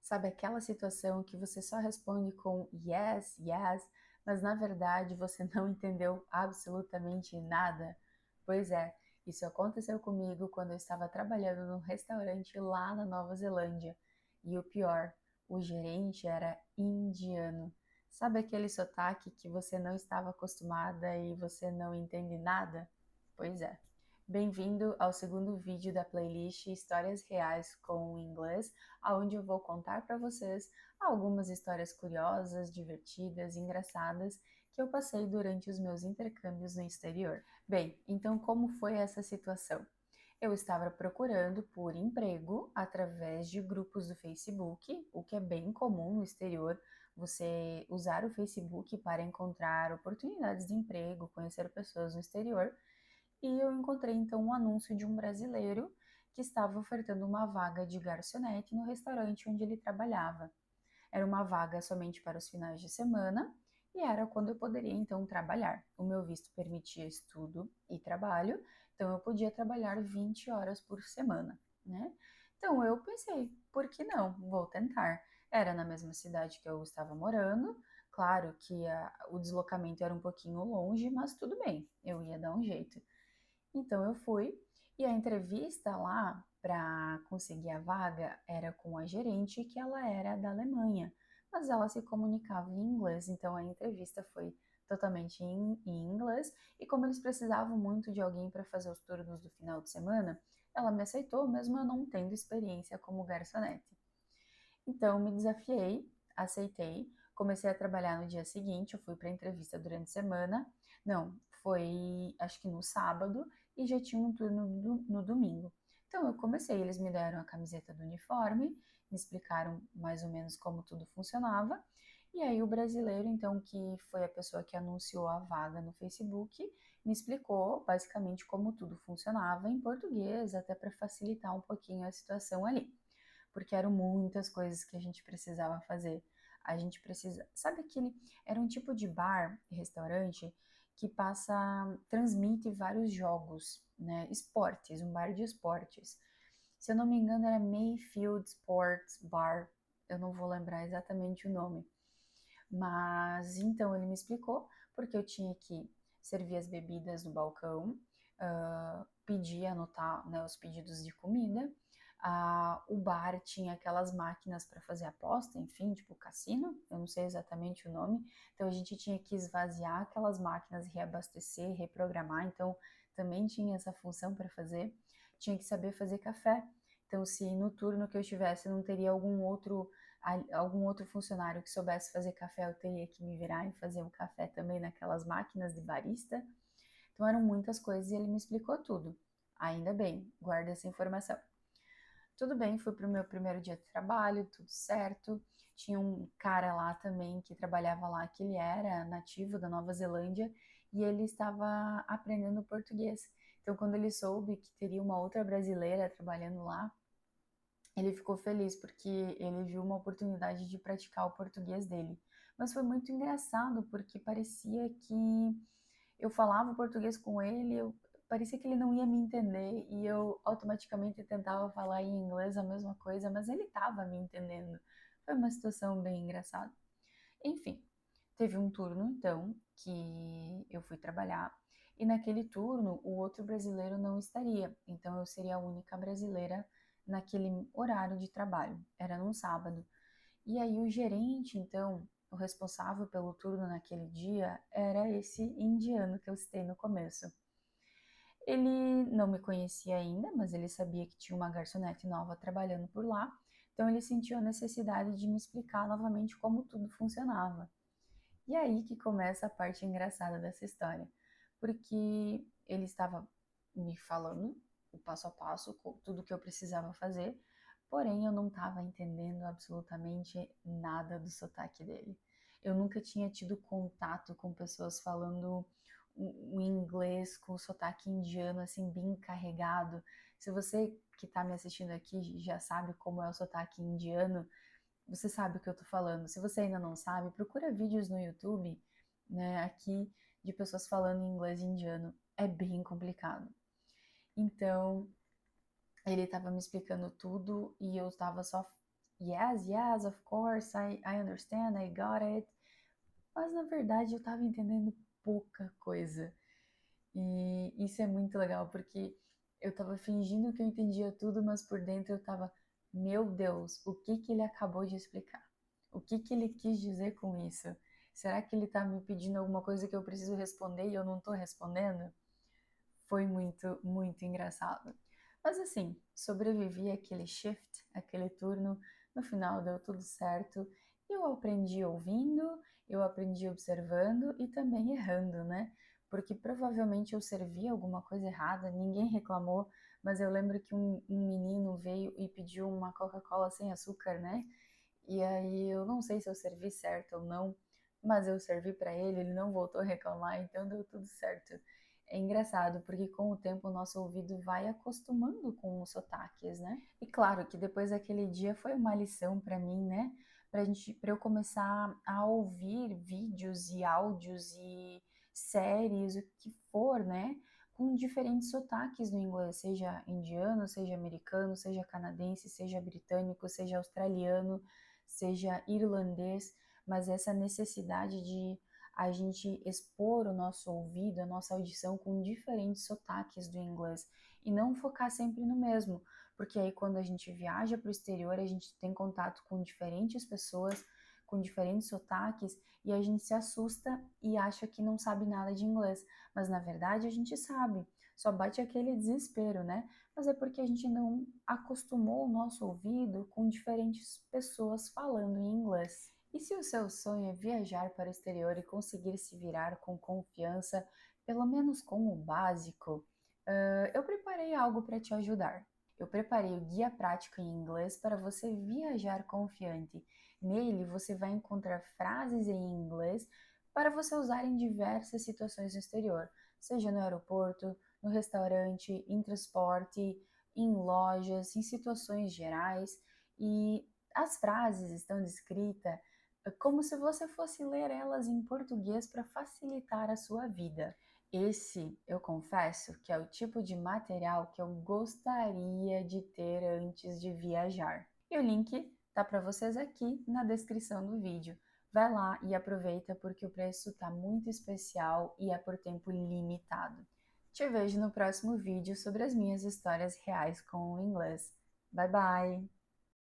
Sabe aquela situação que você só responde com yes, yes, mas na verdade você não entendeu absolutamente nada? Pois é, isso aconteceu comigo quando eu estava trabalhando num restaurante lá na Nova Zelândia. E o pior, o gerente era indiano. Sabe aquele sotaque que você não estava acostumada e você não entende nada? Pois é. Bem-vindo ao segundo vídeo da playlist Histórias Reais com o Inglês, onde eu vou contar para vocês algumas histórias curiosas, divertidas e engraçadas que eu passei durante os meus intercâmbios no exterior. Bem, então como foi essa situação? Eu estava procurando por emprego através de grupos do Facebook, o que é bem comum no exterior, você usar o Facebook para encontrar oportunidades de emprego, conhecer pessoas no exterior. E eu encontrei então um anúncio de um brasileiro que estava ofertando uma vaga de garçonete no restaurante onde ele trabalhava. Era uma vaga somente para os finais de semana e era quando eu poderia então trabalhar. O meu visto permitia estudo e trabalho, então eu podia trabalhar 20 horas por semana, né? Então eu pensei, por que não? Vou tentar. Era na mesma cidade que eu estava morando, claro que o deslocamento era um pouquinho longe, mas tudo bem, eu ia dar um jeito. Então eu fui e a entrevista lá para conseguir a vaga era com a gerente, que ela era da Alemanha, mas ela se comunicava em inglês, então a entrevista foi totalmente em inglês. E como eles precisavam muito de alguém para fazer os turnos do final de semana, ela me aceitou, mesmo eu não tendo experiência como garçonete. Então me desafiei, aceitei, comecei a trabalhar no dia seguinte, eu fui para a entrevista durante a semana. Não, foi acho que no sábado e já tinha um turno no domingo. Então eu comecei, eles me deram a camiseta do uniforme, me explicaram mais ou menos como tudo funcionava. E aí o brasileiro, então, que foi a pessoa que anunciou a vaga no Facebook, me explicou basicamente como tudo funcionava em português, até para facilitar um pouquinho a situação ali, porque eram muitas coisas que a gente precisava fazer. A gente precisa, sabe aquele, era um tipo de bar, restaurante que transmite vários jogos, né? Esportes, um bar de esportes. Se eu não me engano, era Mayfield Sports Bar. Eu não vou lembrar exatamente o nome. Mas então ele me explicou porque eu tinha que servir as bebidas no balcão, pedir, anotar, né, os pedidos de comida. O bar tinha aquelas máquinas para fazer aposta, enfim, tipo cassino, eu não sei exatamente o nome. Então a gente tinha que esvaziar aquelas máquinas, reabastecer, reprogramar. Então também tinha essa função para fazer. Tinha que saber fazer café. Então, se no turno que eu estivesse não teria algum outro funcionário que soubesse fazer café, eu teria que me virar e fazer um café também naquelas máquinas de barista. Então eram muitas coisas e ele me explicou tudo. Ainda bem, guarda essa informação. Tudo bem, fui para o meu primeiro dia de trabalho, tudo certo. Tinha um cara lá também que trabalhava lá, que ele era nativo da Nova Zelândia e ele estava aprendendo português. Então, quando ele soube que teria uma outra brasileira trabalhando lá, ele ficou feliz porque ele viu uma oportunidade de praticar o português dele. Mas foi muito engraçado porque parecia que eu falava português com ele, parecia que ele não ia me entender e eu automaticamente tentava falar em inglês a mesma coisa, mas ele estava me entendendo. Foi uma situação bem engraçada. Enfim, teve um turno então que eu fui trabalhar e naquele turno o outro brasileiro não estaria, então eu seria a única brasileira naquele horário de trabalho. Era num sábado. E aí o gerente, então, o responsável pelo turno naquele dia, era esse indiano que eu citei no começo. Ele não me conhecia ainda, mas ele sabia que tinha uma garçonete nova trabalhando por lá, então ele sentiu a necessidade de me explicar novamente como tudo funcionava. E aí que começa a parte engraçada dessa história, porque ele estava me falando o passo a passo, tudo que eu precisava fazer, porém eu não estava entendendo absolutamente nada do sotaque dele. Eu nunca tinha tido contato com pessoas falando um inglês com sotaque indiano assim bem carregado. Se você que está me assistindo aqui já sabe como é o sotaque indiano, você sabe o que eu tô falando. Se você ainda não sabe, procura vídeos no YouTube, né, aqui de pessoas falando em inglês indiano. É bem complicado. Então, ele estava me explicando tudo e eu estava só yes, yes, of course, I understand, I got it. Mas na verdade eu estava entendendo pouca coisa. E isso é muito legal, porque eu estava fingindo que eu entendia tudo, mas por dentro eu estava, meu Deus, o que que ele acabou de explicar? O que que ele quis dizer com isso? Será que ele está me pedindo alguma coisa que eu preciso responder e eu não estou respondendo? Foi muito, muito engraçado. Mas assim, sobrevivi àquele shift, aquele turno, no final deu tudo certo. Eu aprendi ouvindo, eu aprendi observando e também errando, né? Porque provavelmente eu servi alguma coisa errada, ninguém reclamou, mas eu lembro que um menino veio e pediu uma Coca-Cola sem açúcar, né? E aí eu não sei se eu servi certo ou não, mas eu servi para ele, ele não voltou a reclamar, então deu tudo certo. É engraçado, porque com o tempo o nosso ouvido vai acostumando com os sotaques, né? E claro que depois daquele dia foi uma lição para mim, né? Para eu começar a ouvir vídeos e áudios e séries, o que for, né? Com diferentes sotaques no inglês, seja indiano, seja americano, seja canadense, seja britânico, seja australiano, seja irlandês, mas essa necessidade de a gente expor o nosso ouvido, a nossa audição com diferentes sotaques do inglês e não focar sempre no mesmo, porque aí quando a gente viaja para o exterior, a gente tem contato com diferentes pessoas, com diferentes sotaques e a gente se assusta e acha que não sabe nada de inglês, mas na verdade a gente sabe. Só bate aquele desespero, né? Mas é porque a gente não acostumou o nosso ouvido com diferentes pessoas falando em inglês. E se o seu sonho é viajar para o exterior e conseguir se virar com confiança, pelo menos com o básico, eu preparei algo para te ajudar. Eu preparei o guia prático em inglês para você viajar confiante. Nele você vai encontrar frases em inglês para você usar em diversas situações no exterior, seja no aeroporto, no restaurante, em transporte, em lojas, em situações gerais. E as frases estão descritas como se você fosse ler elas em português para facilitar a sua vida. Esse, eu confesso, que é o tipo de material que eu gostaria de ter antes de viajar. E o link tá para vocês aqui na descrição do vídeo. Vai lá e aproveita porque o preço tá muito especial e é por tempo limitado. Te vejo no próximo vídeo sobre as minhas histórias reais com o inglês. Bye bye!